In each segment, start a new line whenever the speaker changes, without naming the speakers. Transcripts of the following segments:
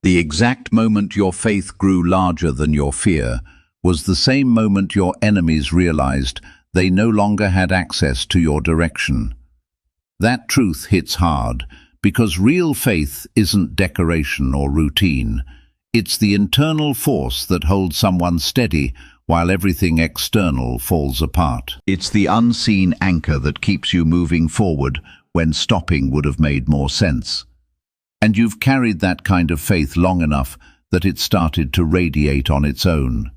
The exact moment your faith grew larger than your fear was the same moment your enemies realized they no longer had access to your direction. That truth hits hard, because real faith isn't decoration or routine. It's the internal force that holds someone steady while everything external falls apart. It's the unseen anchor that keeps you moving forward when stopping would have made more sense. And you've carried that kind of faith long enough that it started to radiate on its own.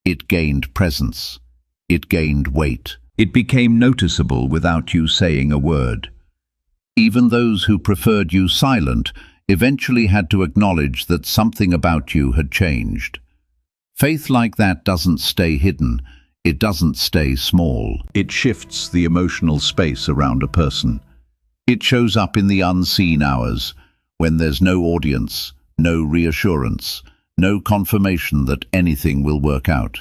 It gained presence. It gained weight. It became noticeable without you saying a word. Even those who preferred you silent eventually had to acknowledge that something about you had changed. Faith like that doesn't stay hidden. It doesn't stay small. It shifts the emotional space around a person. It shows up in the unseen hours, when there's no audience, no reassurance, no confirmation that anything will work out.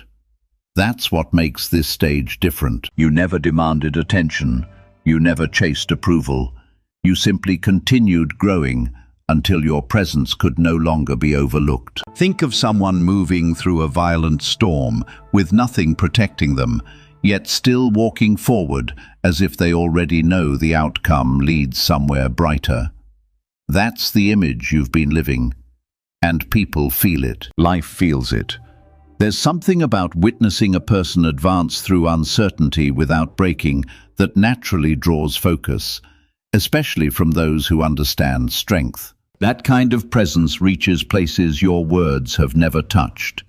That's what makes this stage different. You never demanded attention. You never chased approval. You simply continued growing until your presence could no longer be overlooked. Think of someone moving through a violent storm with nothing protecting them, yet still walking forward as if they already know the outcome leads somewhere brighter. That's the image you've been living, and people feel it. Life feels it. There's something about witnessing a person advance through uncertainty without breaking that naturally draws focus, especially from those who understand strength. That kind of presence reaches places your words have never touched.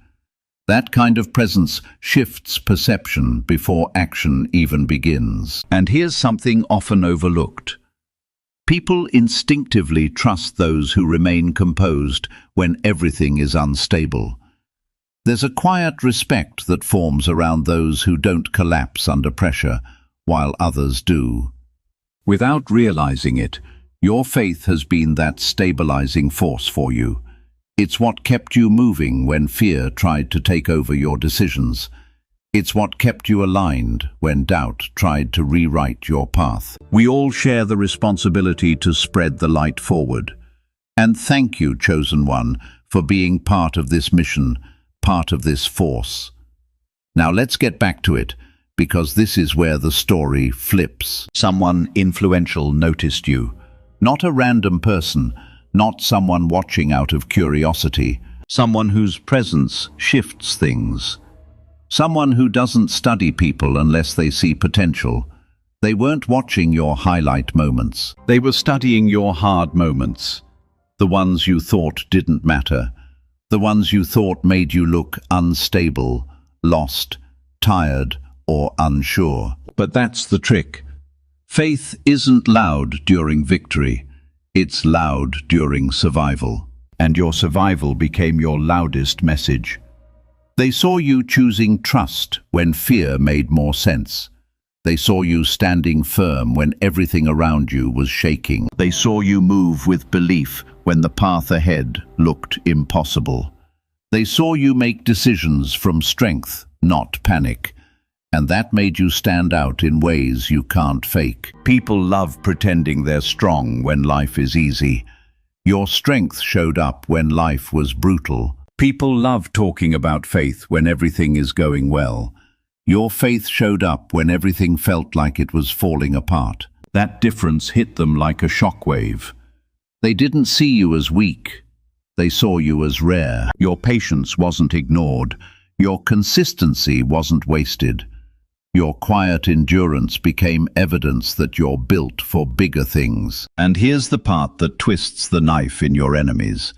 That kind of presence shifts perception before action even begins. And here's something often overlooked. People instinctively trust those who remain composed when everything is unstable. There's a quiet respect that forms around those who don't collapse under pressure, while others do. Without realizing it, your faith has been that stabilizing force for you. It's what kept you moving when fear tried to take over your decisions. It's what kept you aligned when doubt tried to rewrite your path. We all share the responsibility to spread the light forward. And thank you, Chosen One, for being part of this mission, part of this force. Now let's get back to it, because this is where the story flips. Someone influential noticed you. Not a random person, not someone watching out of curiosity. Someone whose presence shifts things. Someone who doesn't study people unless they see potential. They weren't watching your highlight moments. They were studying your hard moments. The ones you thought didn't matter. The ones you thought made you look unstable, lost, tired, or unsure. But that's the trick. Faith isn't loud during victory. It's loud during survival. And your survival became your loudest message. They saw you choosing trust when fear made more sense. They saw you standing firm when everything around you was shaking. They saw you move with belief when the path ahead looked impossible. They saw you make decisions from strength, not panic. And that made you stand out in ways you can't fake. People love pretending they're strong when life is easy. Your strength showed up when life was brutal. People love talking about faith when everything is going well. Your faith showed up when everything felt like it was falling apart. That difference hit them like a shockwave. They didn't see you as weak. They saw you as rare. Your patience wasn't ignored. Your consistency wasn't wasted. Your quiet endurance became evidence that you're built for bigger things. And here's the part that twists the knife in your enemies.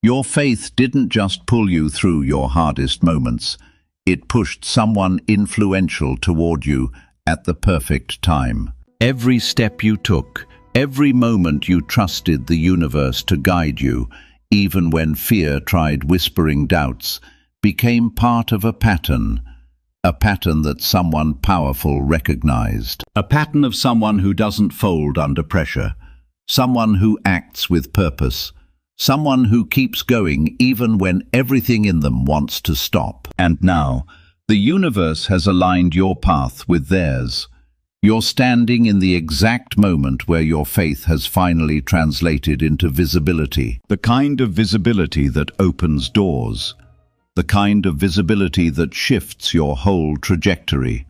Your faith didn't just pull you through your hardest moments. It pushed someone influential toward you at the perfect time. Every step you took, every moment you trusted the universe to guide you, even when fear tried whispering doubts, became part of a pattern that someone powerful recognized. A pattern of someone who doesn't fold under pressure, someone who acts with purpose, someone who keeps going even when everything in them wants to stop. And now, the universe has aligned your path with theirs. You're standing in the exact moment where your faith has finally translated into visibility. The kind of visibility that opens doors. The kind of visibility that shifts your whole trajectory.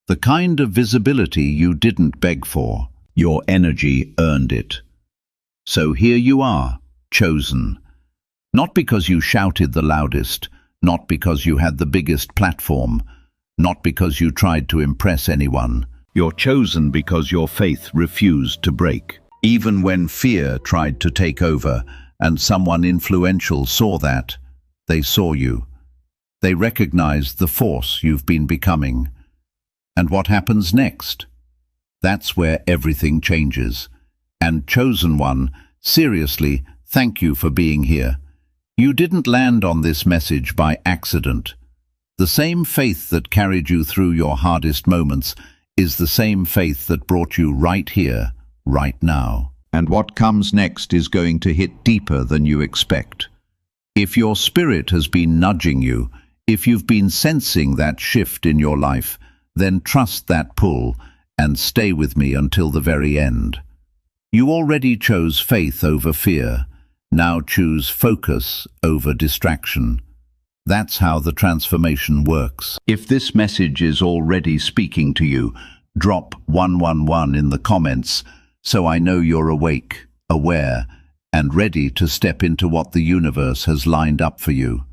The kind of visibility you didn't beg for. Your energy earned it. So here you are, chosen. Not because you shouted the loudest, not because you had the biggest platform, not because you tried to impress anyone. You're chosen because your faith refused to break. Even when fear tried to take over and someone influential saw that, they saw you. They recognized the force you've been becoming. And what happens next? That's where everything changes. And chosen one, seriously, thank you for being here. You didn't land on this message by accident. The same faith that carried you through your hardest moments is the same faith that brought you right here, right now. And what comes next is going to hit deeper than you expect. If your spirit has been nudging you, if you've been sensing that shift in your life, then trust that pull and stay with me until the very end. You already chose faith over fear. Now choose focus over distraction. That's how the transformation works. If this message is already speaking to you, drop 111 in the comments so I know you're awake, aware, and ready to step into what the universe has lined up for you.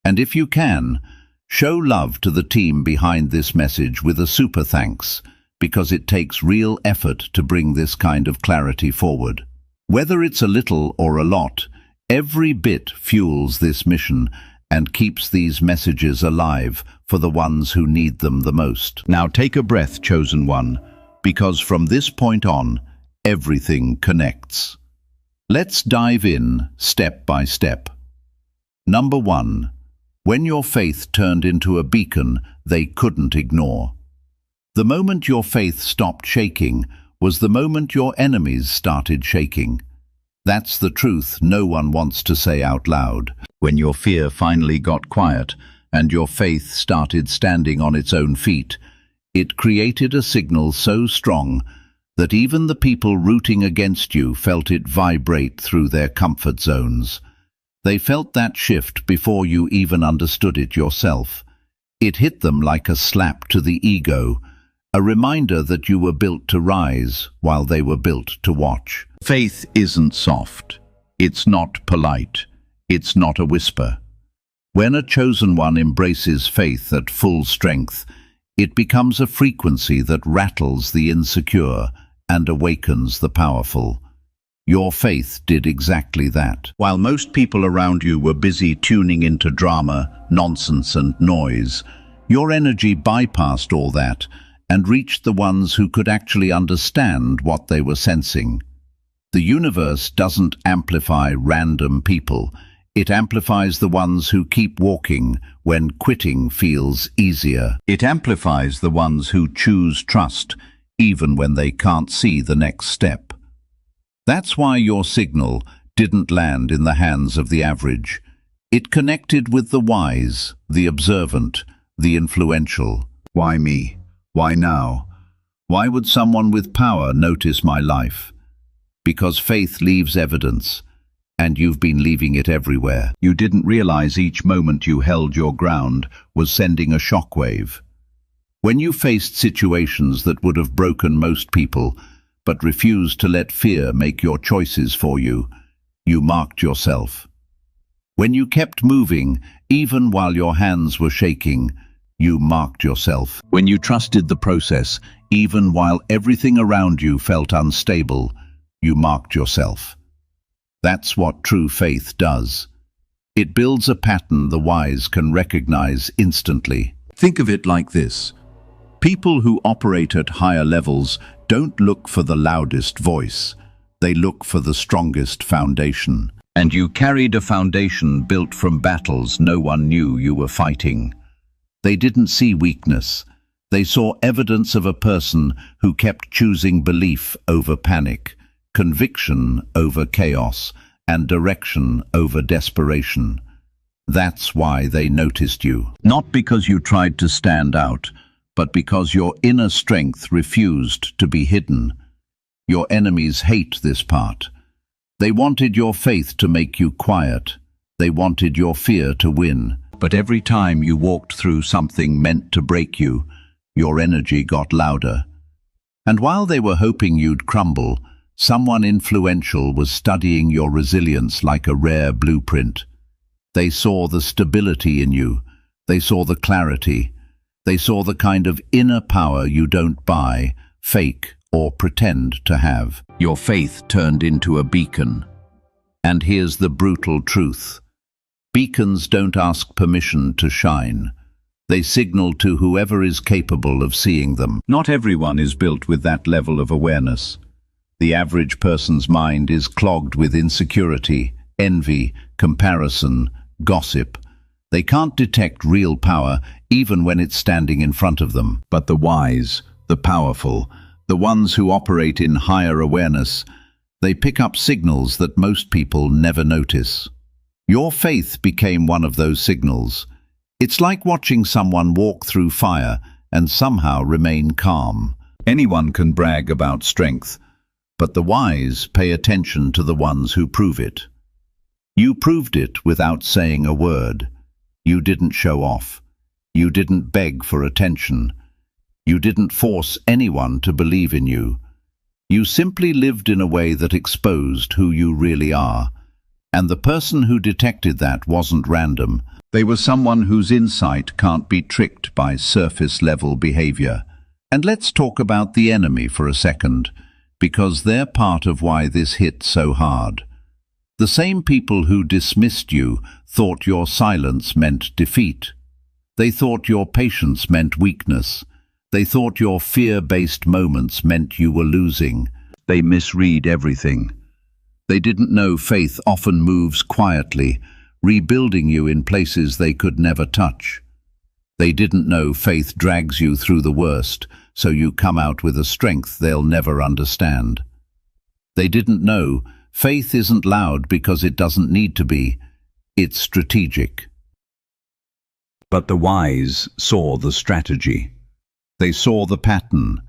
And if you can, show love to the team behind this message with a super thanks, because it takes real effort to bring this kind of clarity forward. Whether it's a little or a lot, every bit fuels this mission and keeps these messages alive for the ones who need them the most. Now take a breath, chosen one, because from this point on, everything connects. Let's dive in step by step. Number 1. When your faith turned into a beacon they couldn't ignore. The moment your faith stopped shaking was the moment your enemies started shaking. That's the truth no one wants to say out loud. When your fear finally got quiet and your faith started standing on its own feet, it created a signal so strong that even the people rooting against you felt it vibrate through their comfort zones. They felt that shift before you even understood it yourself. It hit them like a slap to the ego, a reminder that you were built to rise while they were built to watch. Faith isn't soft. It's not polite. It's not a whisper. When a chosen one embraces faith at full strength, it becomes a frequency that rattles the insecure and awakens the powerful. Your faith did exactly that. While most people around you were busy tuning into drama, nonsense and noise, your energy bypassed all that and reached the ones who could actually understand what they were sensing. The universe doesn't amplify random people. It amplifies the ones who keep walking when quitting feels easier. It amplifies the ones who choose trust, even when they can't see the next step. That's why your signal didn't land in the hands of the average. It connected with the wise, the observant, the influential. Why me? Why now? Why would someone with power notice my life? Because faith leaves evidence, and you've been leaving it everywhere. You didn't realize each moment you held your ground was sending a shockwave. When you faced situations that would have broken most people, but refused to let fear make your choices for you, you marked yourself. When you kept moving, even while your hands were shaking, you marked yourself. When you trusted the process, even while everything around you felt unstable, you marked yourself. That's what true faith does. It builds a pattern the wise can recognize instantly. Think of it like this. People who operate at higher levels don't look for the loudest voice. They look for the strongest foundation. And you carried a foundation built from battles no one knew you were fighting. They didn't see weakness. They saw evidence of a person who kept choosing belief over panic, conviction over chaos, and direction over desperation. That's why they noticed you. Not because you tried to stand out, but because your inner strength refused to be hidden. Your enemies hate this part. They wanted your faith to make you quiet. They wanted your fear to win. But every time you walked through something meant to break you, your energy got louder. And while they were hoping you'd crumble, someone influential was studying your resilience like a rare blueprint. They saw the stability in you. They saw the clarity. They saw the kind of inner power you don't buy, fake, or pretend to have. Your faith turned into a beacon. And here's the brutal truth. Beacons don't ask permission to shine. They signal to whoever is capable of seeing them. Not everyone is built with that level of awareness. The average person's mind is clogged with insecurity, envy, comparison, gossip. They can't detect real power even when it's standing in front of them. But the wise, the powerful, the ones who operate in higher awareness, they pick up signals that most people never notice. Your faith became one of those signals. It's like watching someone walk through fire and somehow remain calm. Anyone can brag about strength, but the wise pay attention to the ones who prove it. You proved it without saying a word. You didn't show off. You didn't beg for attention. You didn't force anyone to believe in you. You simply lived in a way that exposed who you really are. And the person who detected that wasn't random. They were someone whose insight can't be tricked by surface-level behavior. And let's talk about the enemy for a second, because they're part of why this hit so hard. The same people who dismissed you thought your silence meant defeat. They thought your patience meant weakness. They thought your fear-based moments meant you were losing. They misread everything. They didn't know faith often moves quietly, rebuilding you in places they could never touch. They didn't know faith drags you through the worst, so you come out with a strength they'll never understand. They didn't know faith isn't loud because it doesn't need to be. It's strategic. But the wise saw the strategy. They saw the pattern.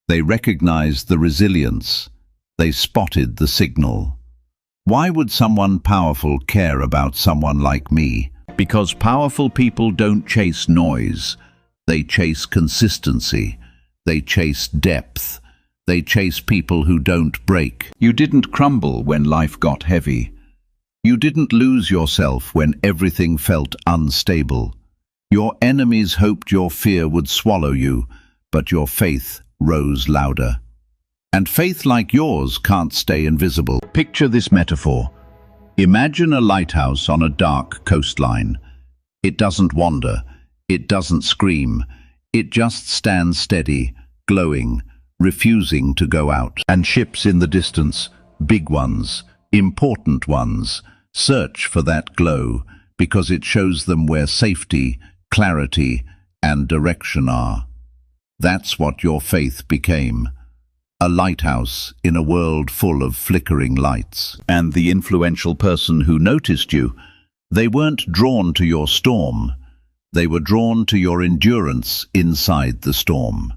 They recognized the resilience. They spotted the signal. Why would someone powerful care about someone like me? Because powerful people don't chase noise. They chase consistency. They chase depth. They chase people who don't break. You didn't crumble when life got heavy. You didn't lose yourself when everything felt unstable. Your enemies hoped your fear would swallow you, but your faith rose louder. And faith like yours can't stay invisible. Picture this metaphor. Imagine a lighthouse on a dark coastline. It doesn't wander. It doesn't scream. It just stands steady, glowing, refusing to go out. And ships in the distance, big ones, important ones, search for that glow because it shows them where safety, clarity, and direction are. That's what your faith became. A lighthouse in a world full of flickering lights. And the influential person who noticed you, they weren't drawn to your storm. They were drawn to your endurance inside the storm.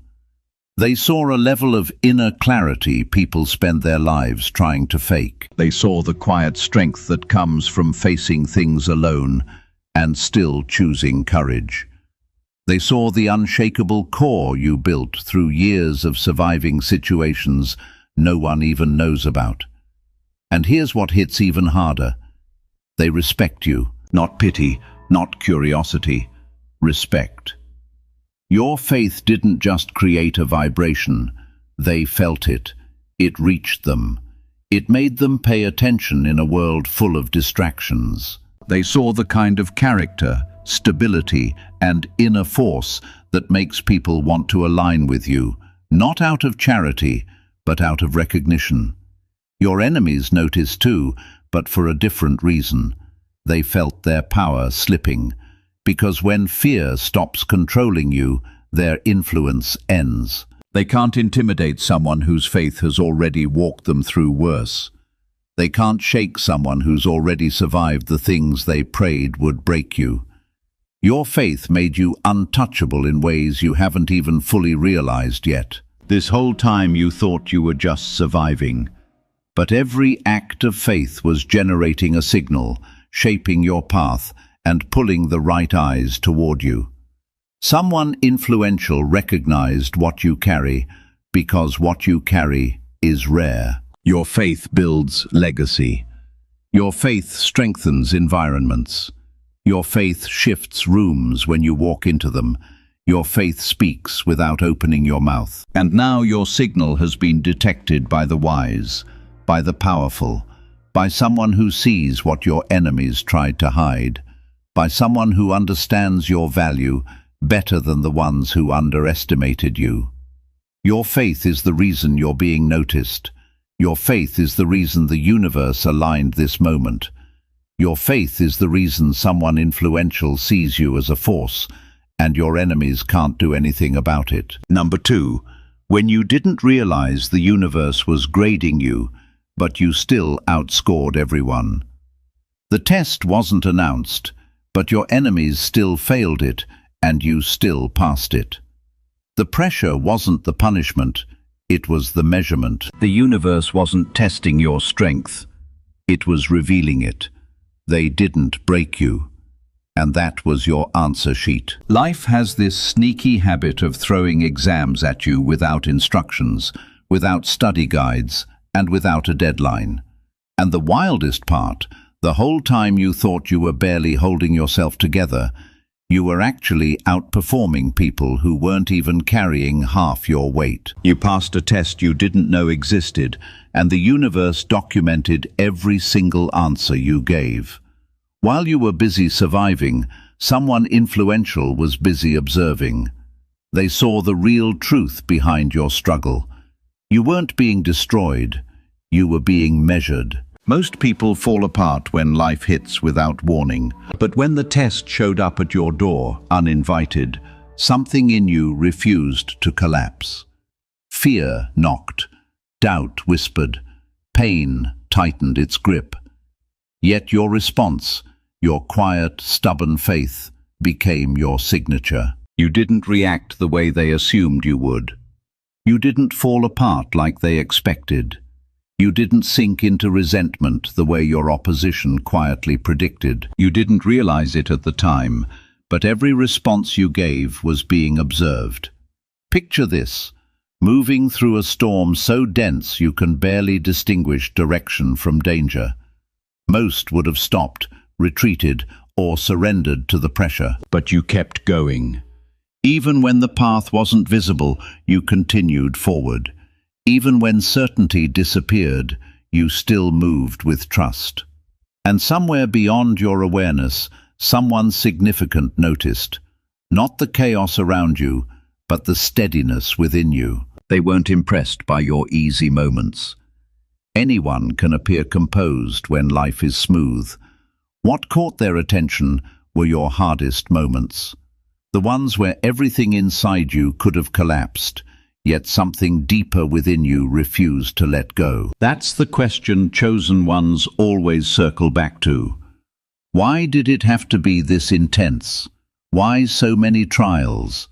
They saw a level of inner clarity people spend their lives trying to fake. They saw the quiet strength that comes from facing things alone and still choosing courage. They saw the unshakable core you built through years of surviving situations no one even knows about. And here's what hits even harder. They respect you, not pity, not curiosity, respect. Your faith didn't just create a vibration, they felt it. It reached them. It made them pay attention in a world full of distractions. They saw the kind of character, stability, and inner force that makes people want to align with you, not out of charity, but out of recognition. Your enemies noticed too, but for a different reason. They felt their power slipping, because when fear stops controlling you, their influence ends. They can't intimidate someone whose faith has already walked them through worse. They can't shake someone who's already survived the things they prayed would break you. Your faith made you untouchable in ways you haven't even fully realized yet. This whole time you thought you were just surviving. But every act of faith was generating a signal, shaping your path, and pulling the right eyes toward you. Someone influential recognized what you carry, because what you carry is rare. Your faith builds legacy. Your faith strengthens environments. Your faith shifts rooms when you walk into them. Your faith speaks without opening your mouth. And now your signal has been detected by the wise, by the powerful, by someone who sees what your enemies tried to hide, by someone who understands your value better than the ones who underestimated you. Your faith is the reason you're being noticed. Your faith is the reason the universe aligned this moment. Your faith is the reason someone influential sees you as a force, and your enemies can't do anything about it. Number 2, when you didn't realize the universe was grading you, but you still outscored everyone. The test wasn't announced, but your enemies still failed it, and you still passed it. The pressure wasn't the punishment, it was the measurement. The universe wasn't testing your strength, it was revealing it. They didn't break you. And that was your answer sheet. Life has this sneaky habit of throwing exams at you without instructions, without study guides, and without a deadline. And the wildest part, the whole time you thought you were barely holding yourself together, you were actually outperforming people who weren't even carrying half your weight. You passed a test you didn't know existed, and the universe documented every single answer you gave. While you were busy surviving, someone influential was busy observing. They saw the real truth behind your struggle. You weren't being destroyed, you were being measured. Most people fall apart when life hits without warning. But when the test showed up at your door, uninvited, something in you refused to collapse. Fear knocked, doubt whispered, pain tightened its grip. Yet your response, your quiet, stubborn faith, became your signature. You didn't react the way they assumed you would. You didn't fall apart like they expected. You didn't sink into resentment the way your opposition quietly predicted. You didn't realize it at the time, but every response you gave was being observed. Picture this, moving through a storm so dense you can barely distinguish direction from danger. Most would have stopped, retreated, or surrendered to the pressure. But you kept going. Even when the path wasn't visible, you continued forward. Even when certainty disappeared, you still moved with trust. And somewhere beyond your awareness, someone significant noticed. Not the chaos around you, but the steadiness within you. They weren't impressed by your easy moments. Anyone can appear composed when life is smooth. What caught their attention were your hardest moments. The ones where everything inside you could have collapsed, yet something deeper within you refused to let go. That's the question chosen ones always circle back to. Why did it have to be this intense? Why so many trials?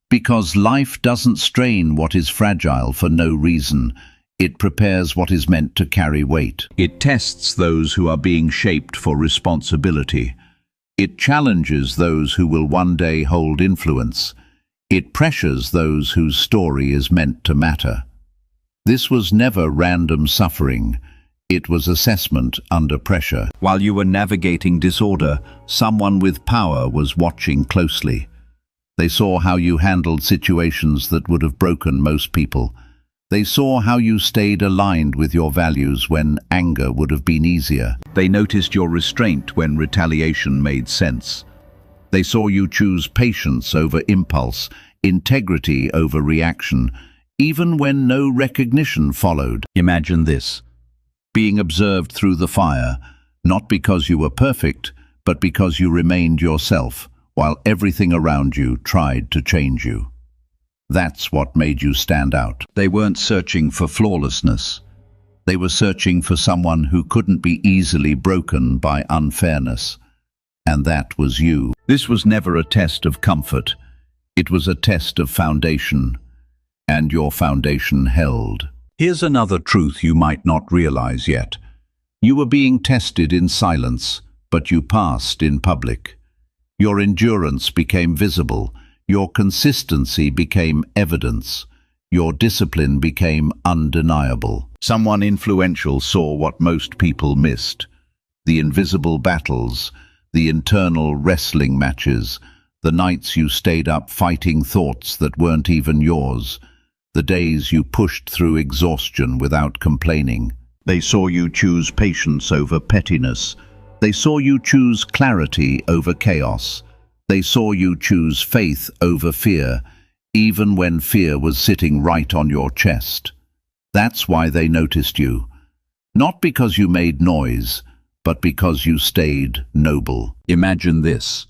Because life doesn't strain what is fragile for no reason. It prepares what is meant to carry weight. It tests those who are being shaped for responsibility. It challenges those who will one day hold influence. It pressures those whose story is meant to matter. This was never random suffering. It was assessment under pressure. While you were navigating disorder, someone with power was watching closely. They saw how you handled situations that would have broken most people. They saw how you stayed aligned with your values when anger would have been easier. They noticed your restraint when retaliation made sense. They saw you choose patience over impulse, integrity over reaction, even when no recognition followed. Imagine this, being observed through the fire, not because you were perfect, but because you remained yourself, while everything around you tried to change you. That's what made you stand out. They weren't searching for flawlessness. They were searching for someone who couldn't be easily broken by unfairness. And that was you. This was never a test of comfort. It was a test of foundation, and your foundation held. Here's another truth you might not realize yet. You were being tested in silence, but you passed in public. Your endurance became visible. Your consistency became evidence. Your discipline became undeniable. Someone influential saw what most people missed: the invisible battles, the internal wrestling matches, the nights you stayed up fighting thoughts that weren't even yours, the days you pushed through exhaustion without complaining. They saw you choose patience over pettiness. They saw you choose clarity over chaos. They saw you choose faith over fear, even when fear was sitting right on your chest. That's why they noticed you. Not because you made noise, but because you stayed noble. Imagine this: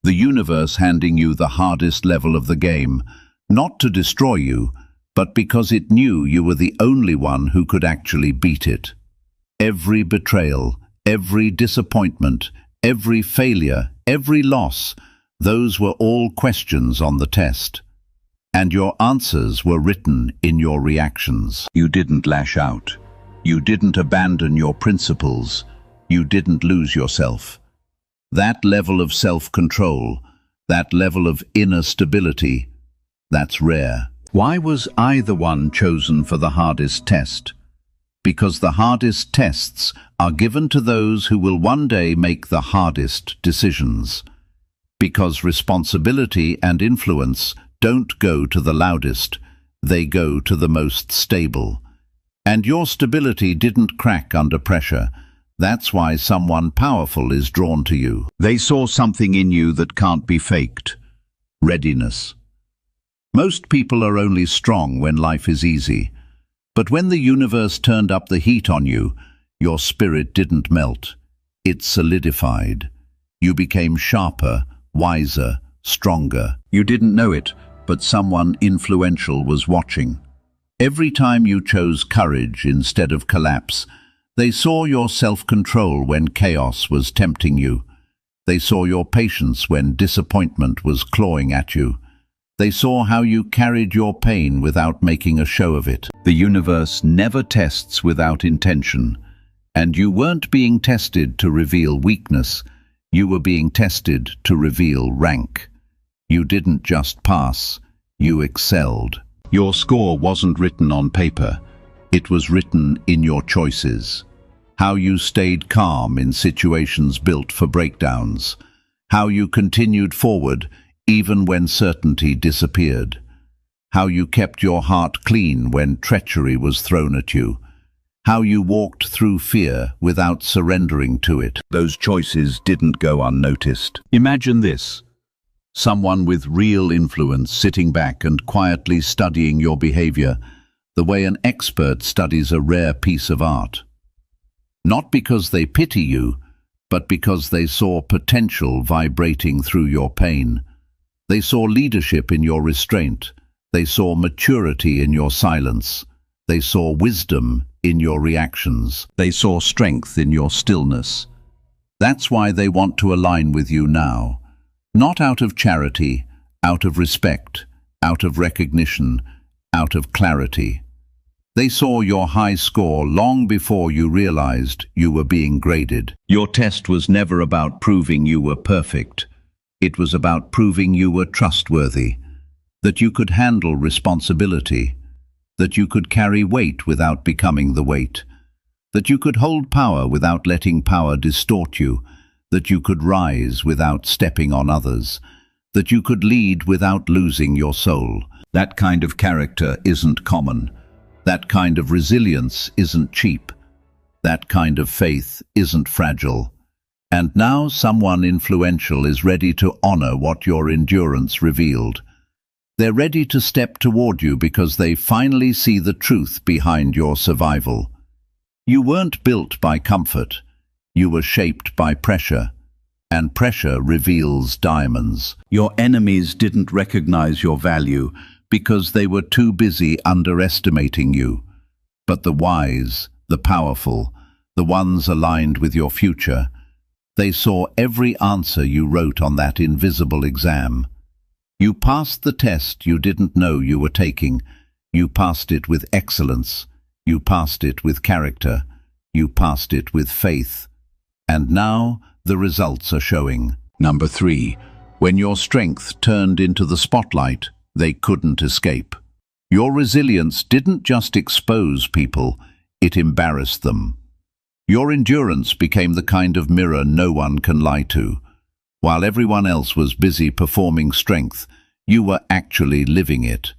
the universe handing you the hardest level of the game, not to destroy you, but because it knew you were the only one who could actually beat it. Every betrayal, every disappointment, every failure, every loss, those were all questions on the test. And your answers were written in your reactions. You didn't lash out. You didn't abandon your principles. You didn't lose yourself. That level of self-control, that level of inner stability, that's rare. Why was I the one chosen for the hardest test? Because the hardest tests are given to those who will one day make the hardest decisions. Because responsibility and influence don't go to the loudest, they go to the most stable. And your stability didn't crack under pressure. That's why someone powerful is drawn to you. They saw something in you that can't be faked: readiness. Most people are only strong when life is easy. But when the universe turned up the heat on you, your spirit didn't melt. It solidified. You became sharper, wiser, stronger. You didn't know it, but someone influential was watching. Every time you chose courage instead of collapse, they saw your self-control when chaos was tempting you. They saw your patience when disappointment was clawing at you. They saw how you carried your pain without making a show of it. The universe never tests without intention, and you weren't being tested to reveal weakness. You were being tested to reveal rank. You didn't just pass, you excelled. Your score wasn't written on paper. It was written in your choices. How you stayed calm in situations built for breakdowns. How you continued forward even when certainty disappeared. How you kept your heart clean when treachery was thrown at you. How you walked through fear without surrendering to it. Those choices didn't go unnoticed. Imagine this: someone with real influence sitting back and quietly studying your behavior, the way an expert studies a rare piece of art. Not because they pity you, but because they saw potential vibrating through your pain. They saw leadership in your restraint. They saw maturity in your silence. They saw wisdom in your reactions. They saw strength in your stillness. That's why they want to align with you now. Not out of charity, out of respect, out of recognition, out of clarity. They saw your high score long before you realized you were being graded. Your test was never about proving you were perfect. It was about proving you were trustworthy, that you could handle responsibility, that you could carry weight without becoming the weight, that you could hold power without letting power distort you, that you could rise without stepping on others, that you could lead without losing your soul. That kind of character isn't common. That kind of resilience isn't cheap. That kind of faith isn't fragile. And now someone influential is ready to honor what your endurance revealed. They're ready to step toward you because they finally see the truth behind your survival. You weren't built by comfort. You were shaped by pressure. And pressure reveals diamonds. Your enemies didn't recognize your value because they were too busy underestimating you. But the wise, the powerful, the ones aligned with your future, They saw every answer you wrote on that invisible exam. You passed the test you didn't know you were taking. You passed it with excellence. You passed it with character. You passed it with faith. And now the results are showing. Number 3. When your strength turned into the spotlight, they couldn't escape. Your resilience didn't just expose people, it embarrassed them. Your endurance became the kind of mirror no one can lie to. While everyone else was busy performing strength, you were actually living it.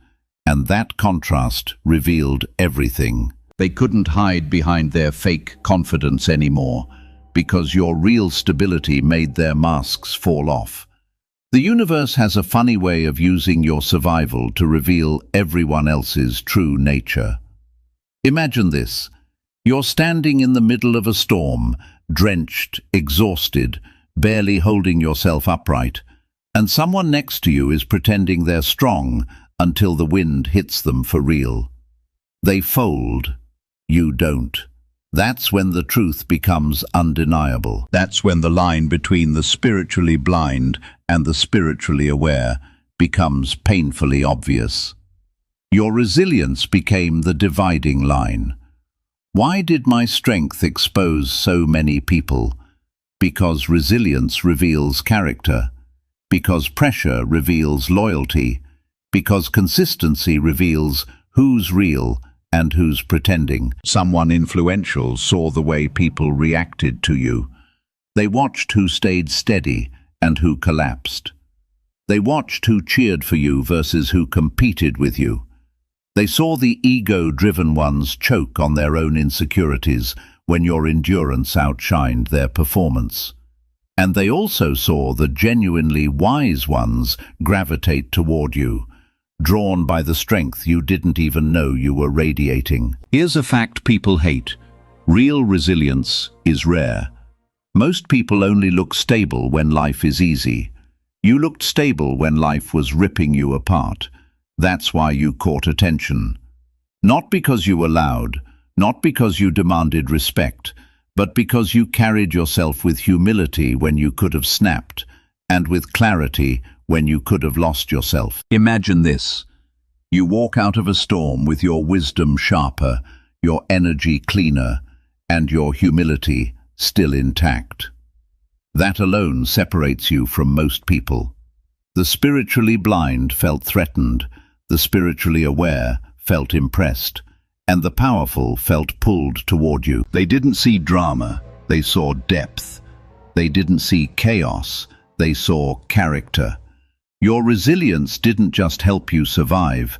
And that contrast revealed everything. They couldn't hide behind their fake confidence anymore, because your real stability made their masks fall off. The universe has a funny way of using your survival to reveal everyone else's true nature. Imagine this. You're standing in the middle of a storm, drenched, exhausted, barely holding yourself upright, and someone next to you is pretending they're strong until the wind hits them for real. They fold. You don't. That's when the truth becomes undeniable. That's when the line between the spiritually blind and the spiritually aware becomes painfully obvious. Your resilience became the dividing line. Why did my strength expose so many people? Because resilience reveals character. Because pressure reveals loyalty. Because consistency reveals who's real and who's pretending. Someone influential saw the way people reacted to you. They watched who stayed steady and who collapsed. They watched who cheered for you versus who competed with you. They saw the ego-driven ones choke on their own insecurities when your endurance outshined their performance. And they also saw the genuinely wise ones gravitate toward you, drawn by the strength you didn't even know you were radiating. Here's a fact people hate. Real resilience is rare. Most people only look stable when life is easy. You looked stable when life was ripping you apart. That's why you caught attention. Not because you were loud, not because you demanded respect, but because you carried yourself with humility when you could have snapped, and with clarity when you could have lost yourself. Imagine this. You walk out of a storm with your wisdom sharper, your energy cleaner, and your humility still intact. That alone separates you from most people. The spiritually blind felt threatened, the spiritually aware felt impressed, and the powerful felt pulled toward you. They didn't see drama, they saw depth. They didn't see chaos, they saw character. Your resilience didn't just help you survive,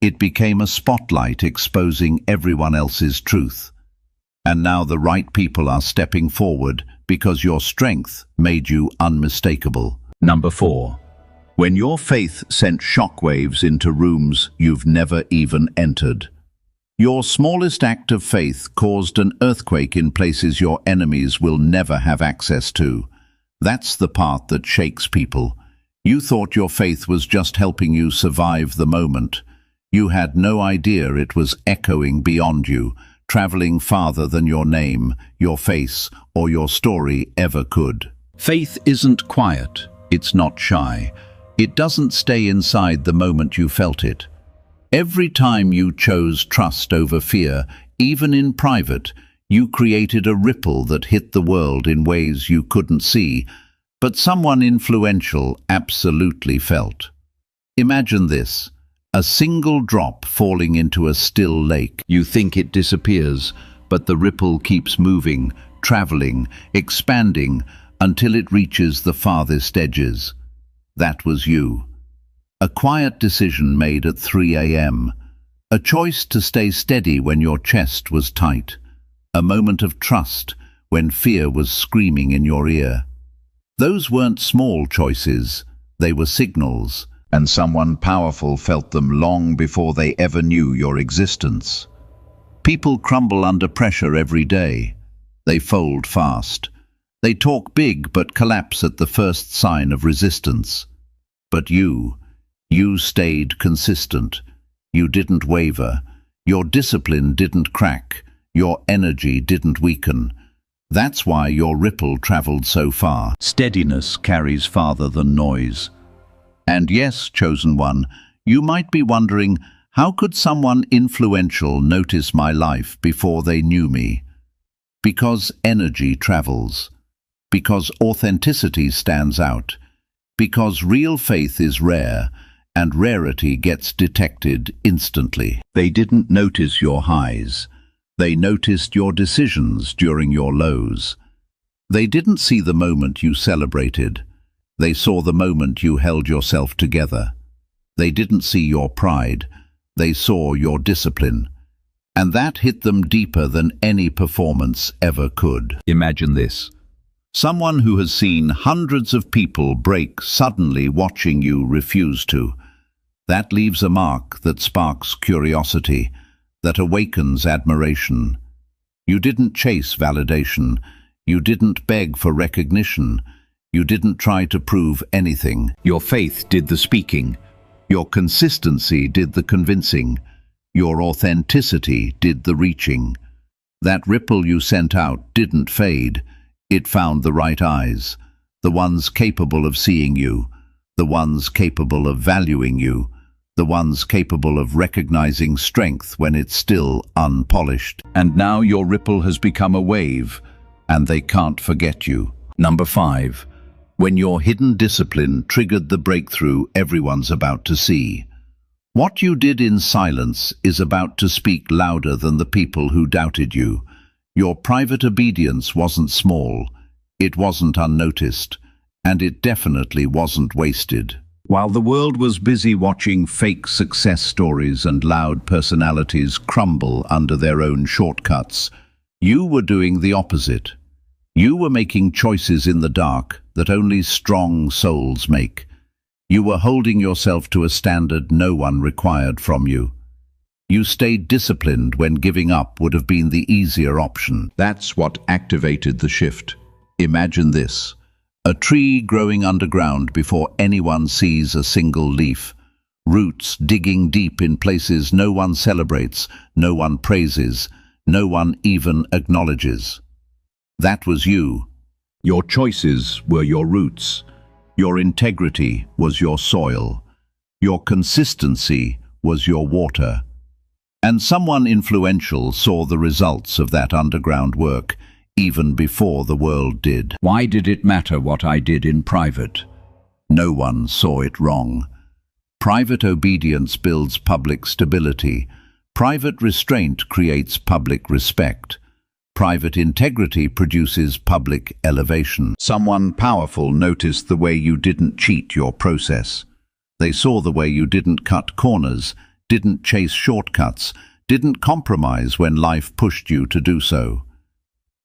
it became a spotlight exposing everyone else's truth. And now the right people are stepping forward because your strength made you unmistakable. Number 4. When your faith sent shockwaves into rooms you've never even entered. Your smallest act of faith caused an earthquake in places your enemies will never have access to. That's the part that shakes people. You thought your faith was just helping you survive the moment. You had no idea it was echoing beyond you, traveling farther than your name, your face, or your story ever could. Faith isn't quiet, it's not shy. It doesn't stay inside the moment you felt it. Every time you chose trust over fear, even in private, you created a ripple that hit the world in ways you couldn't see, but someone influential absolutely felt. Imagine this, a single drop falling into a still lake. You think it disappears, but the ripple keeps moving, traveling, expanding, until it reaches the farthest edges. That was you. A quiet decision made at 3 a.m. A choice to stay steady when your chest was tight. A moment of trust when fear was screaming in your ear. Those weren't small choices, they were signals, and someone powerful felt them long before they ever knew your existence. People crumble under pressure every day. They fold fast. They talk big but collapse at the first sign of resistance. But you stayed consistent. You didn't waver. Your discipline didn't crack. Your energy didn't weaken. That's why your ripple traveled so far. Steadiness carries farther than noise. And yes, chosen one, you might be wondering, how could someone influential notice my life before they knew me? Because energy travels. Because authenticity stands out. Because real faith is rare, and rarity gets detected instantly. They didn't notice your highs. They noticed your decisions during your lows. They didn't see the moment you celebrated. They saw the moment you held yourself together. They didn't see your pride. They saw your discipline. And that hit them deeper than any performance ever could. Imagine this. Someone who has seen hundreds of people break suddenly watching you refuse to. That leaves a mark that sparks curiosity, that awakens admiration. You didn't chase validation. You didn't beg for recognition. You didn't try to prove anything. Your faith did the speaking. Your consistency did the convincing. Your authenticity did the reaching. That ripple you sent out didn't fade. It found the right eyes, the ones capable of seeing you, the ones capable of valuing you, the ones capable of recognizing strength when it's still unpolished. And now your ripple has become a wave, and they can't forget you. Number 5. When your hidden discipline triggered the breakthrough everyone's about to see. What you did in silence is about to speak louder than the people who doubted you. Your private obedience wasn't small, it wasn't unnoticed, and it definitely wasn't wasted. While the world was busy watching fake success stories and loud personalities crumble under their own shortcuts, you were doing the opposite. You were making choices in the dark that only strong souls make. You were holding yourself to a standard no one required from you. You stayed disciplined when giving up would have been the easier option. That's what activated the shift. Imagine this. A tree growing underground before anyone sees a single leaf. Roots digging deep in places no one celebrates, no one praises, no one even acknowledges. That was you. Your choices were your roots. Your integrity was your soil. Your consistency was your water. And someone influential saw the results of that underground work, even before the world did. Why did it matter what I did in private? No one saw it wrong. Private obedience builds public stability. Private restraint creates public respect. Private integrity produces public elevation. Someone powerful noticed the way you didn't cheat your process. They saw the way you didn't cut corners, didn't chase shortcuts, didn't compromise when life pushed you to do so.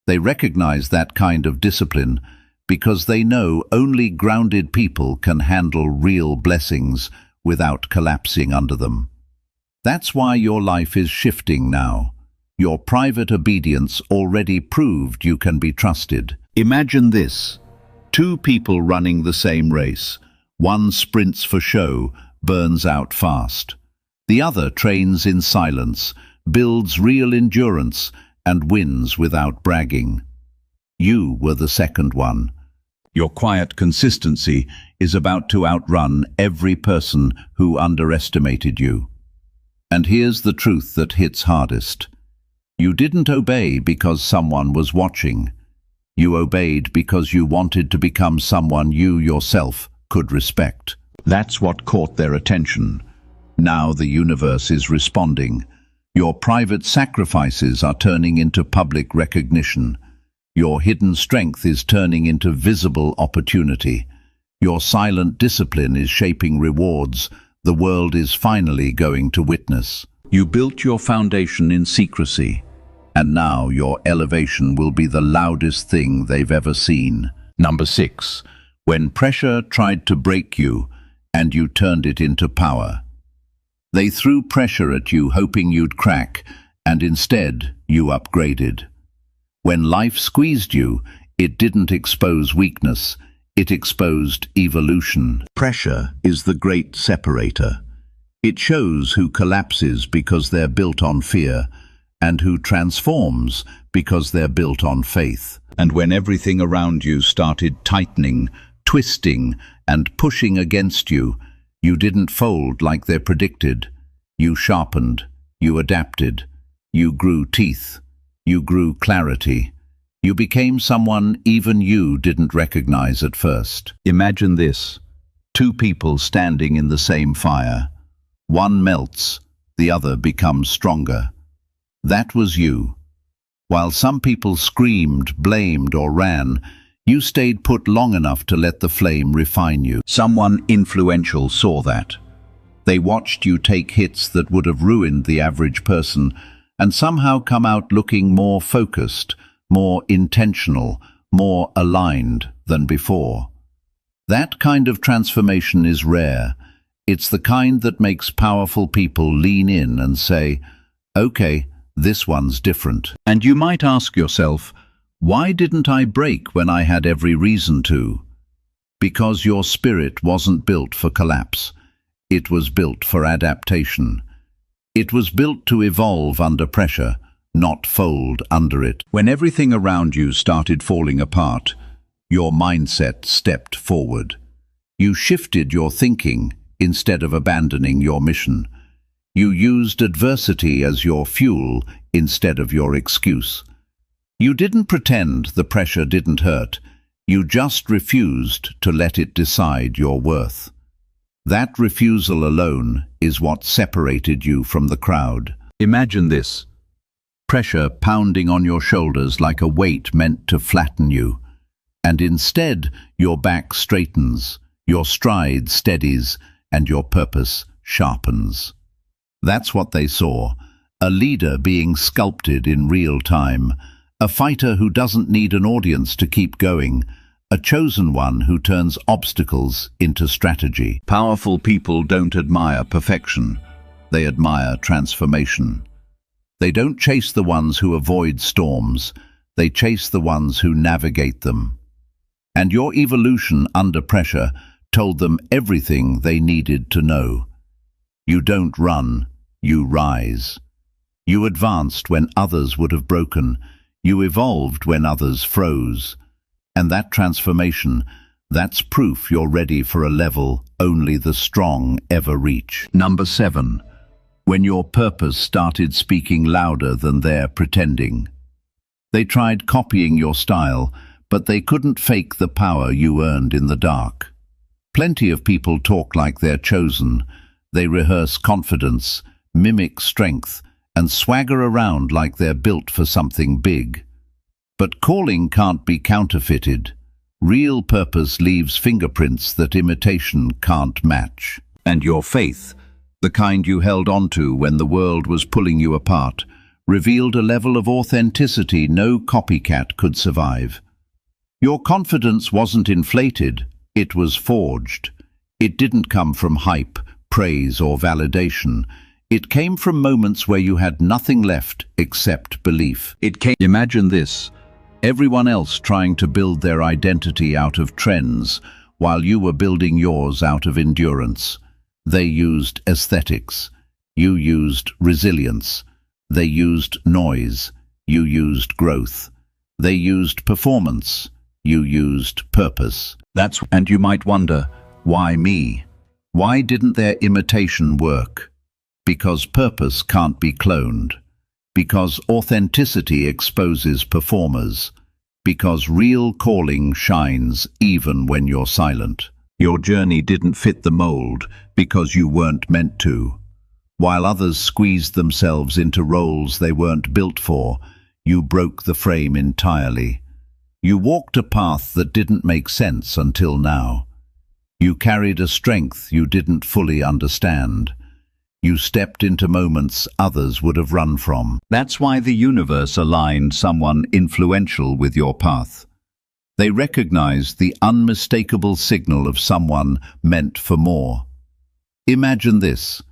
They recognize that kind of discipline because they know only grounded people can handle real blessings without collapsing under them. That's why your life is shifting now. Your private obedience already proved you can be trusted. Imagine this. 2 people running the same race. One sprints for show, burns out fast. The other trains in silence, builds real endurance, and wins without bragging. You were the second one. Your quiet consistency is about to outrun every person who underestimated you. And here's the truth that hits hardest. You didn't obey because someone was watching. You obeyed because you wanted to become someone you yourself could respect. That's what caught their attention. Now the universe is responding. Your private sacrifices are turning into public recognition. Your hidden strength is turning into visible opportunity. Your silent discipline is shaping rewards the world is finally going to witness. You built your foundation in secrecy, and now your elevation will be the loudest thing they've ever seen. Number 6. When pressure tried to break you, and you turned it into power. They threw pressure at you hoping you'd crack, and instead you upgraded. When life squeezed you, it didn't expose weakness, it exposed evolution. Pressure is the great separator. It shows who collapses because they're built on fear, and who transforms because they're built on faith. And when everything around you started tightening, twisting, and pushing against you, you didn't fold like they predicted. You sharpened, you adapted, you grew teeth, you grew clarity. You became someone even you didn't recognize at first. Imagine this: two people standing in the same fire. One melts, the other becomes stronger. That was you. While some people screamed, blamed, or ran, you stayed put long enough to let the flame refine you. Someone influential saw that. They watched you take hits that would have ruined the average person and somehow come out looking more focused, more intentional, more aligned than before. That kind of transformation is rare. It's the kind that makes powerful people lean in and say, "Okay, this one's different." And you might ask yourself, why didn't I break when I had every reason to? Because your spirit wasn't built for collapse. It was built for adaptation. It was built to evolve under pressure, not fold under it. When everything around you started falling apart, your mindset stepped forward. You shifted your thinking instead of abandoning your mission. You used adversity as your fuel instead of your excuse. You didn't pretend the pressure didn't hurt. You just refused to let it decide your worth. That refusal alone is what separated you from the crowd. Imagine this: pressure pounding on your shoulders like a weight meant to flatten you. And instead, your back straightens, your stride steadies, and your purpose sharpens. That's what they saw: a leader being sculpted in real time, a fighter who doesn't need an audience to keep going, a chosen one who turns obstacles into strategy. Powerful people don't admire perfection. They admire transformation. They don't chase the ones who avoid storms. They chase the ones who navigate them. And your evolution under pressure told them everything they needed to know. You don't run, you rise. You advanced when others would have broken. You evolved when others froze. And that transformation, that's proof you're ready for a level only the strong ever reach. Number 7. When your purpose started speaking louder than their pretending. They tried copying your style, but they couldn't fake the power you earned in the dark. Plenty of people talk like they're chosen. They rehearse confidence, mimic strength, and swagger around like they're built for something big. But calling can't be counterfeited. Real purpose leaves fingerprints that imitation can't match. And your faith, the kind you held onto when the world was pulling you apart, revealed a level of authenticity no copycat could survive. Your confidence wasn't inflated, it was forged. It didn't come from hype, praise, or validation. It came from moments where you had nothing left except belief. Imagine this: everyone else trying to build their identity out of trends, while you were building yours out of endurance. They used aesthetics. You used resilience. They used noise. You used growth. They used performance. You used purpose. And you might wonder, why me? Why didn't their imitation work? Because purpose can't be cloned. Because authenticity exposes performers. Because real calling shines even when you're silent. Your journey didn't fit the mold because you weren't meant to. While others squeezed themselves into roles they weren't built for, you broke the frame entirely. You walked a path that didn't make sense until now. You carried a strength you didn't fully understand. You stepped into moments others would have run from. That's why the universe aligned someone influential with your path. They recognized the unmistakable signal of someone meant for more. Imagine this: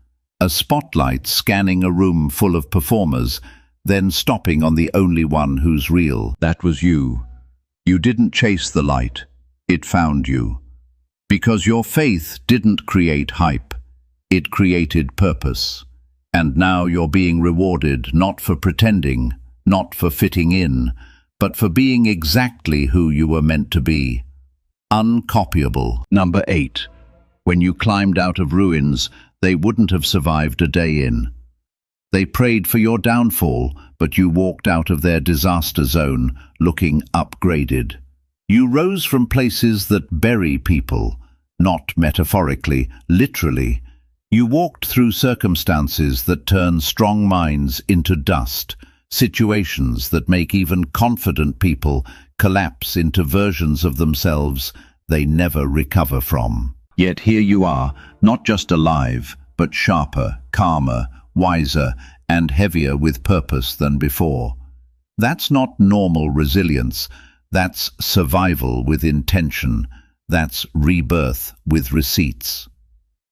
a spotlight scanning a room full of performers, then stopping on the only one who's real. That was you. You didn't chase the light, it found you. Because your faith didn't create hype, it created purpose. And now you're being rewarded not for pretending, not for fitting in, but for being exactly who you were meant to be. Uncopyable. Number 8. When you climbed out of ruins, they wouldn't have survived a day in. They prayed for your downfall, but you walked out of their disaster zone looking upgraded. You rose from places that bury people, not metaphorically, literally. You walked through circumstances that turn strong minds into dust, situations that make even confident people collapse into versions of themselves they never recover from. Yet here you are, not just alive, but sharper, calmer, wiser, and heavier with purpose than before. That's not normal resilience. That's survival with intention. That's rebirth with receipts.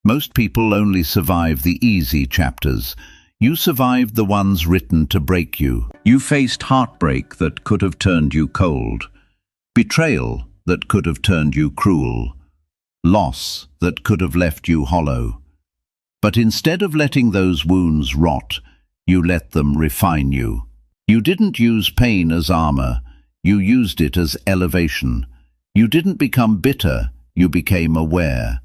Most people only survive the easy chapters. You survived the ones written to break you. You faced heartbreak that could have turned you cold, betrayal that could have turned you cruel, loss that could have left you hollow. But instead of letting those wounds rot, you let them refine you. You didn't use pain as armor, you used it as elevation. You didn't become bitter, you became aware.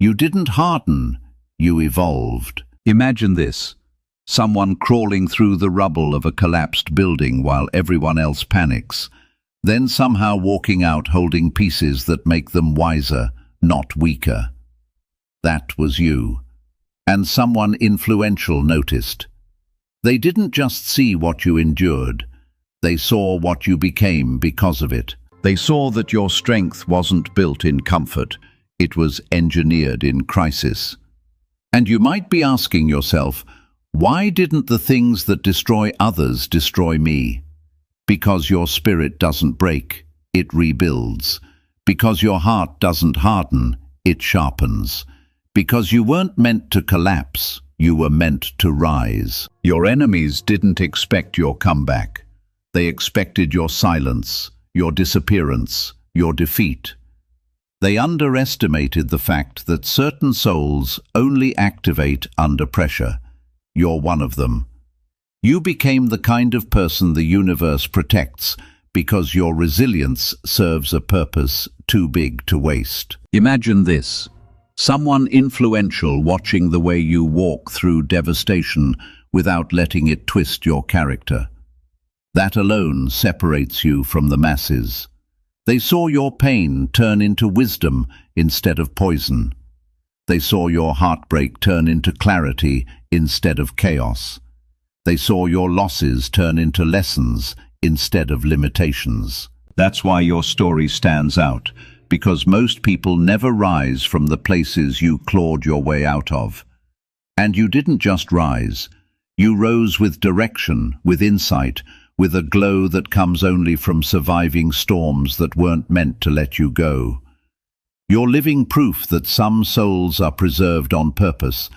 You didn't harden, you evolved. Imagine this: someone crawling through the rubble of a collapsed building while everyone else panics, then somehow walking out holding pieces that make them wiser, not weaker. That was you. And someone influential noticed. They didn't just see what you endured, they saw what you became because of it. They saw that your strength wasn't built in comfort, it was engineered in crisis. And you might be asking yourself, why didn't the things that destroy others destroy me? Because your spirit doesn't break, it rebuilds. Because your heart doesn't harden, it sharpens. Because you weren't meant to collapse, you were meant to rise. Your enemies didn't expect your comeback. They expected your silence, your disappearance, your defeat. They underestimated the fact that certain souls only activate under pressure. You're one of them. You became the kind of person the universe protects because your resilience serves a purpose too big to waste. Imagine this: someone influential watching the way you walk through devastation without letting it twist your character. That alone separates you from the masses. They saw your pain turn into wisdom instead of poison. They saw your heartbreak turn into clarity instead of chaos. They saw your losses turn into lessons instead of limitations. That's why your story stands out, because most people never rise from the places you clawed your way out of. And you didn't just rise. You rose with direction, with insight, with a glow that comes only from surviving storms that weren't meant to let you go. You're living proof that some souls are preserved on purpose,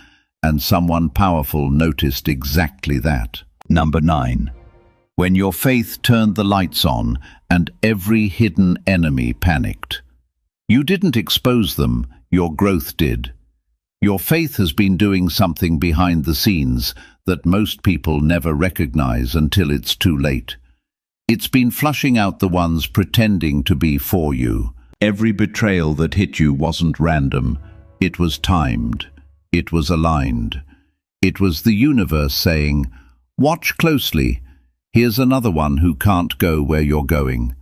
and someone powerful noticed exactly that. Number 9. When your faith turned the lights on and every hidden enemy panicked. You didn't expose them, your growth did. Your faith has been doing something behind the scenes that most people never recognize until it's too late. It's been flushing out the ones pretending to be for you. Every betrayal that hit you wasn't random. It was timed. It was aligned. It was the universe saying, "Watch closely. Here's another one who can't go where you're going."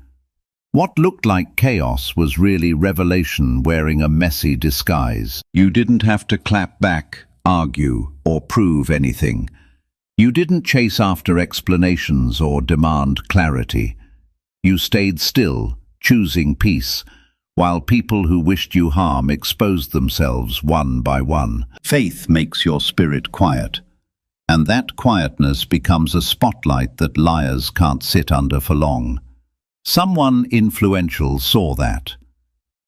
What looked like chaos was really revelation wearing a messy disguise. You didn't have to clap back, argue, or prove anything. You didn't chase after explanations or demand clarity. You stayed still, choosing peace, while people who wished you harm exposed themselves one by one. Faith makes your spirit quiet, and that quietness becomes a spotlight that liars can't sit under for long. Someone influential saw that.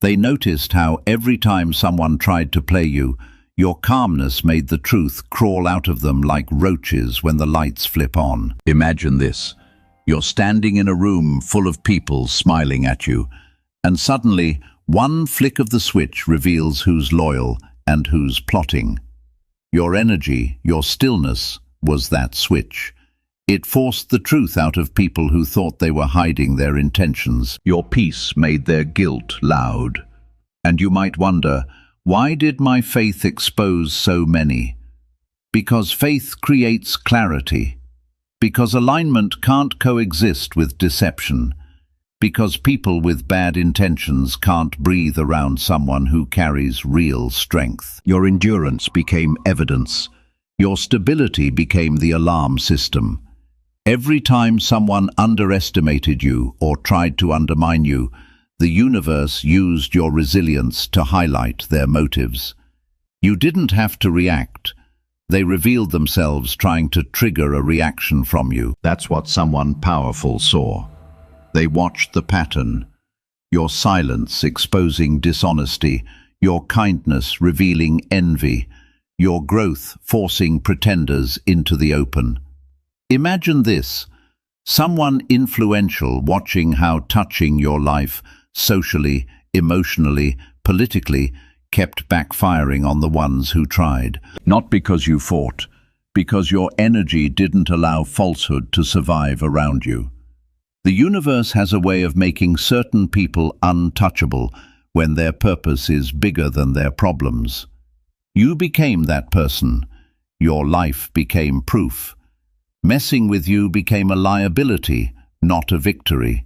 They noticed how every time someone tried to play you, your calmness made the truth crawl out of them like roaches when the lights flip on. Imagine this. You're standing in a room full of people smiling at you, and suddenly one flick of the switch reveals who's loyal and who's plotting. Your energy, your stillness, was that switch. It forced the truth out of people who thought they were hiding their intentions. Your peace made their guilt loud. And you might wonder, why did my faith expose so many? Because faith creates clarity. Because alignment can't coexist with deception. Because people with bad intentions can't breathe around someone who carries real strength. Your endurance became evidence. Your stability became the alarm system. Every time someone underestimated you or tried to undermine you, the universe used your resilience to highlight their motives. You didn't have to react. They revealed themselves trying to trigger a reaction from you. That's what someone powerful saw. They watched the pattern. Your silence exposing dishonesty, your kindness revealing envy, your growth forcing pretenders into the open. Imagine this, someone influential watching how touching your life, socially, emotionally, politically, kept backfiring on the ones who tried. Not because you fought, because your energy didn't allow falsehood to survive around you. The universe has a way of making certain people untouchable when their purpose is bigger than their problems. You became that person. Your life became proof. Messing with you became a liability, not a victory.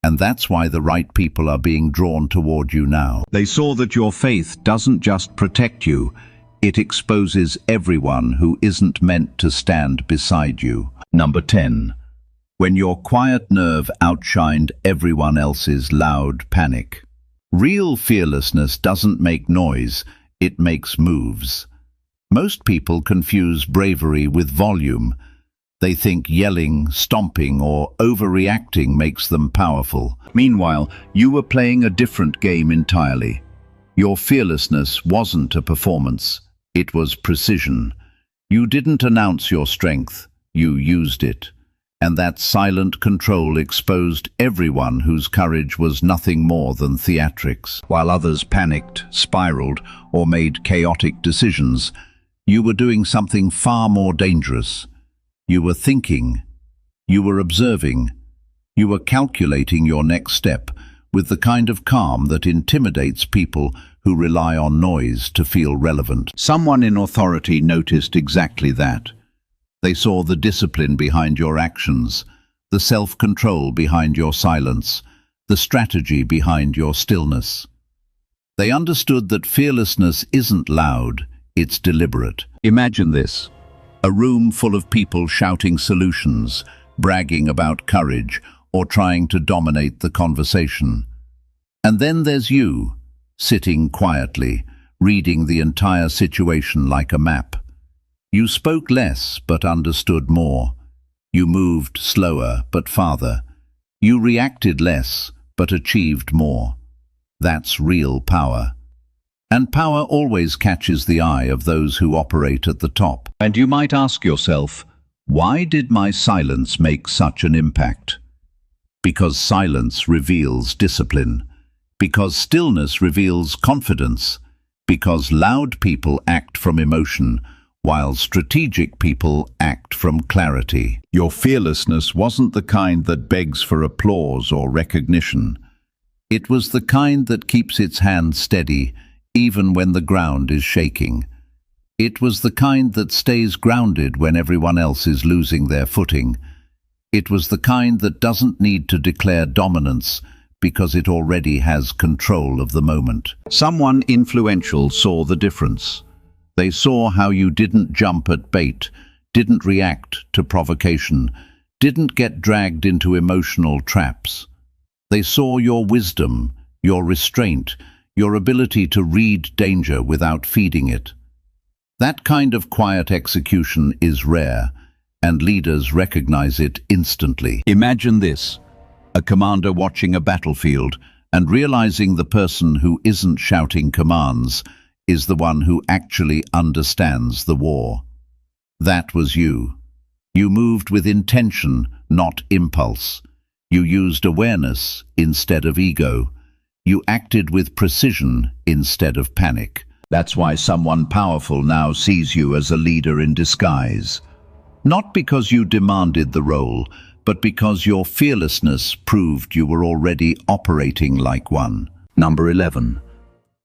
And that's why the right people are being drawn toward you now. They saw that your faith doesn't just protect you, it exposes everyone who isn't meant to stand beside you. Number 10. When your quiet nerve outshined everyone else's loud panic. Real fearlessness doesn't make noise, it makes moves. Most people confuse bravery with volume. They think yelling, stomping, or overreacting makes them powerful. Meanwhile, you were playing a different game entirely. Your fearlessness wasn't a performance, it was precision. You didn't announce your strength, you used it. And that silent control exposed everyone whose courage was nothing more than theatrics. While others panicked, spiraled, or made chaotic decisions, you were doing something far more dangerous. You were thinking, you were observing, you were calculating your next step with the kind of calm that intimidates people who rely on noise to feel relevant. Someone in authority noticed exactly that. They saw the discipline behind your actions, the self-control behind your silence, the strategy behind your stillness. They understood that fearlessness isn't loud, it's deliberate. Imagine this. A room full of people shouting solutions, bragging about courage, or trying to dominate the conversation. And then there's you, sitting quietly, reading the entire situation like a map. You spoke less but understood more. You moved slower but farther. You reacted less but achieved more. That's real power. And power always catches the eye of those who operate at the top. And you might ask yourself, why did my silence make such an impact? Because silence reveals discipline. Because stillness reveals confidence. Because loud people act from emotion, while strategic people act from clarity. Your fearlessness wasn't the kind that begs for applause or recognition. It was the kind that keeps its hand steady, even when the ground is shaking. It was the kind that stays grounded when everyone else is losing their footing. It was the kind that doesn't need to declare dominance because it already has control of the moment. Someone influential saw the difference. They saw how you didn't jump at bait, didn't react to provocation, didn't get dragged into emotional traps. They saw your wisdom, your restraint, your ability to read danger without feeding it. That kind of quiet execution is rare, and leaders recognize it instantly. Imagine this, a commander watching a battlefield and realizing the person who isn't shouting commands is the one who actually understands the war. That was you. You moved with intention, not impulse. You used awareness instead of ego. You acted with precision instead of panic. That's why someone powerful now sees you as a leader in disguise. Not because you demanded the role, but because your fearlessness proved you were already operating like one. Number 11.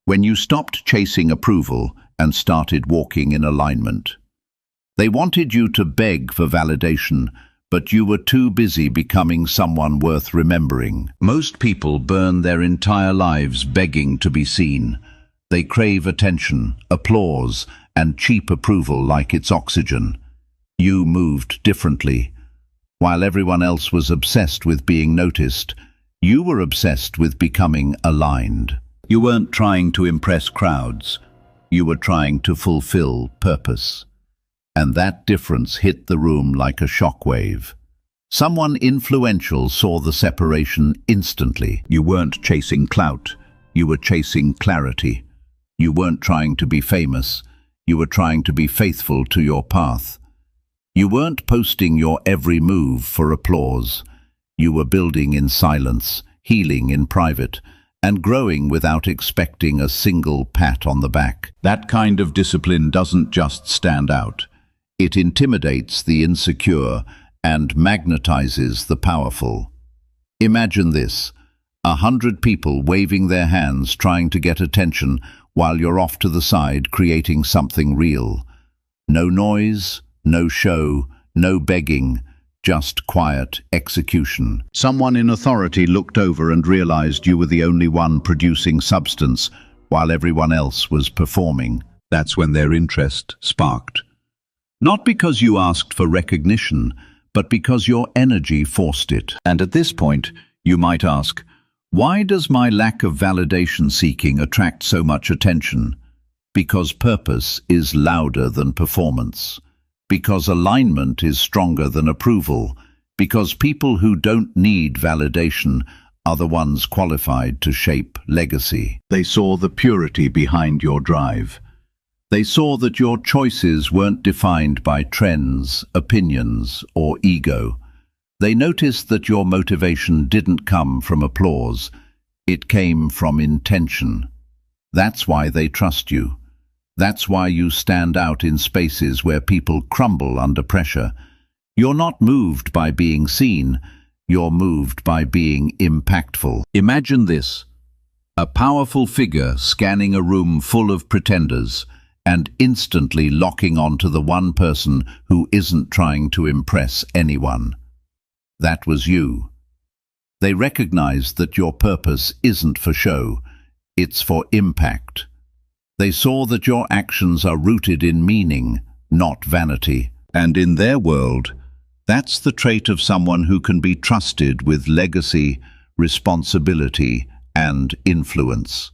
When you stopped chasing approval and started walking in alignment. They wanted you to beg for validation, but you were too busy becoming someone worth remembering. Most people burn their entire lives begging to be seen. They crave attention, applause, and cheap approval like it's oxygen. You moved differently. While everyone else was obsessed with being noticed, you were obsessed with becoming aligned. You weren't trying to impress crowds. You were trying to fulfill purpose. And that difference hit the room like a shockwave. Someone influential saw the separation instantly. You weren't chasing clout. You were chasing clarity. You weren't trying to be famous. You were trying to be faithful to your path. You weren't posting your every move for applause. You were building in silence, healing in private, and growing without expecting a single pat on the back. That kind of discipline doesn't just stand out. It intimidates the insecure and magnetizes the powerful. Imagine this: 100 people waving their hands trying to get attention while you're off to the side creating something real. No noise, no show, no begging, just quiet execution. Someone in authority looked over and realized you were the only one producing substance while everyone else was performing. That's when their interest sparked. Not because you asked for recognition, but because your energy forced it. And at this point, you might ask, why does my lack of validation seeking attract so much attention? Because purpose is louder than performance. Because alignment is stronger than approval. Because people who don't need validation are the ones qualified to shape legacy. They saw the purity behind your drive. They saw that your choices weren't defined by trends, opinions, or ego. They noticed that your motivation didn't come from applause. It came from intention. That's why they trust you. That's why you stand out in spaces where people crumble under pressure. You're not moved by being seen. You're moved by being impactful. Imagine this: a powerful figure scanning a room full of pretenders and instantly locking onto the one person who isn't trying to impress anyone. That was you. They recognized that your purpose isn't for show, it's for impact. They saw that your actions are rooted in meaning, not vanity. And in their world, that's the trait of someone who can be trusted with legacy, responsibility, and influence.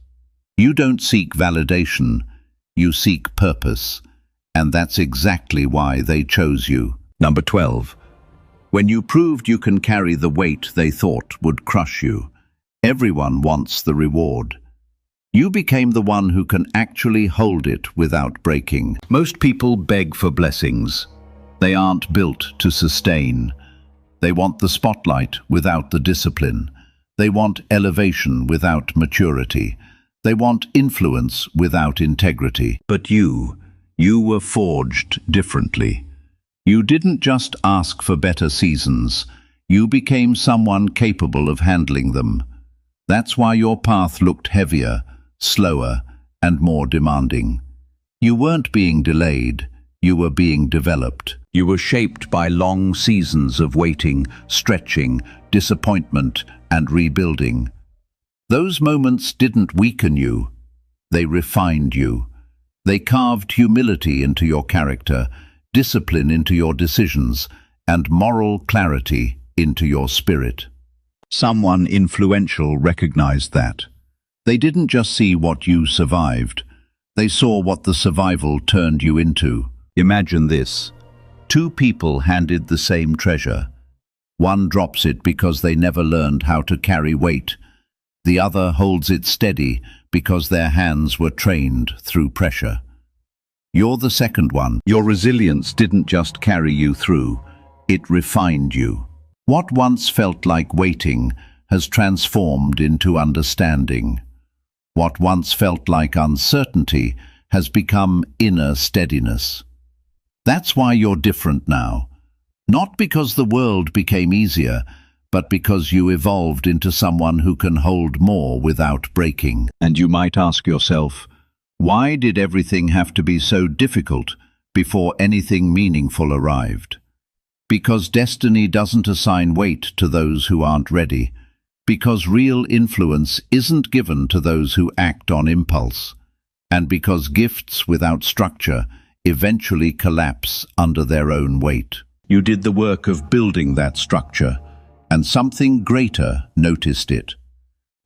You don't seek validation, you seek purpose, and that's exactly why they chose you. Number 12. When you proved you can carry the weight they thought would crush you, everyone wants the reward. You became the one who can actually hold it without breaking. Most people beg for blessings. They aren't built to sustain. They want the spotlight without the discipline. They want elevation without maturity. They want influence without integrity. But you were forged differently. You didn't just ask for better seasons. You became someone capable of handling them. That's why your path looked heavier, slower, and more demanding. You weren't being delayed, you were being developed. You were shaped by long seasons of waiting, stretching, disappointment, and rebuilding. Those moments didn't weaken you, they refined you. They carved humility into your character, discipline into your decisions, and moral clarity into your spirit. Someone influential recognized that. They didn't just see what you survived, they saw what the survival turned you into. Imagine this: 2 people handed the same treasure. One drops it because they never learned how to carry weight. The other holds it steady because their hands were trained through pressure. You're the second one. Your resilience didn't just carry you through, it refined you. What once felt like waiting has transformed into understanding. What once felt like uncertainty has become inner steadiness. That's why you're different now. Not because the world became easier, but because you evolved into someone who can hold more without breaking. And you might ask yourself, why did everything have to be so difficult before anything meaningful arrived? Because destiny doesn't assign weight to those who aren't ready. Because real influence isn't given to those who act on impulse. And because gifts without structure eventually collapse under their own weight. You did the work of building that structure, and something greater noticed it.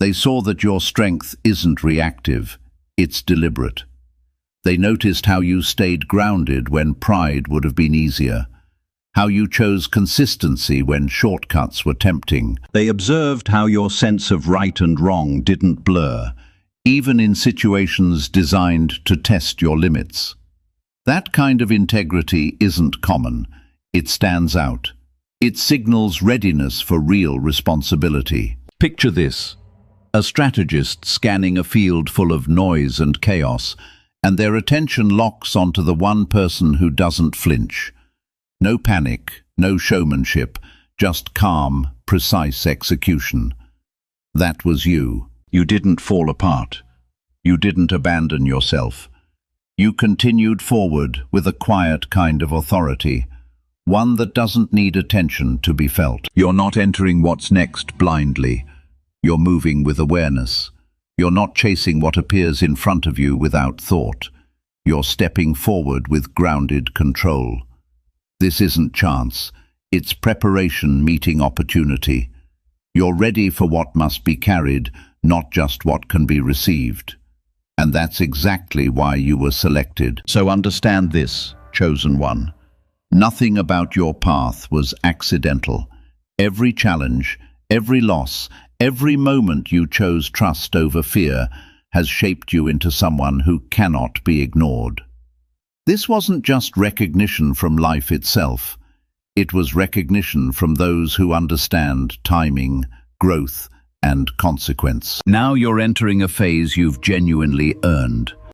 They saw that your strength isn't reactive, it's deliberate. They noticed how you stayed grounded when pride would have been easier, how you chose consistency when shortcuts were tempting. They observed how your sense of right and wrong didn't blur, even in situations designed to test your limits. That kind of integrity isn't common. It stands out. It signals readiness for real responsibility. Picture this: a strategist scanning a field full of noise and chaos, and their attention locks onto the one person who doesn't flinch. No panic, no showmanship, just calm, precise execution. That was you. You didn't fall apart. You didn't abandon yourself. You continued forward with a quiet kind of authority, one that doesn't need attention to be felt. You're not entering what's next blindly. You're moving with awareness. You're not chasing what appears in front of you without thought. You're stepping forward with grounded control. This isn't chance. It's preparation meeting opportunity. You're ready for what must be carried, not just what can be received. And that's exactly why you were selected. So understand this, chosen one. Nothing about your path was accidental. Every challenge, every loss, every moment you chose trust over fear has shaped you into someone who cannot be ignored. This wasn't just recognition from life itself. It was recognition from those who understand timing, growth, and consequence. Now you're entering a phase you've genuinely earned.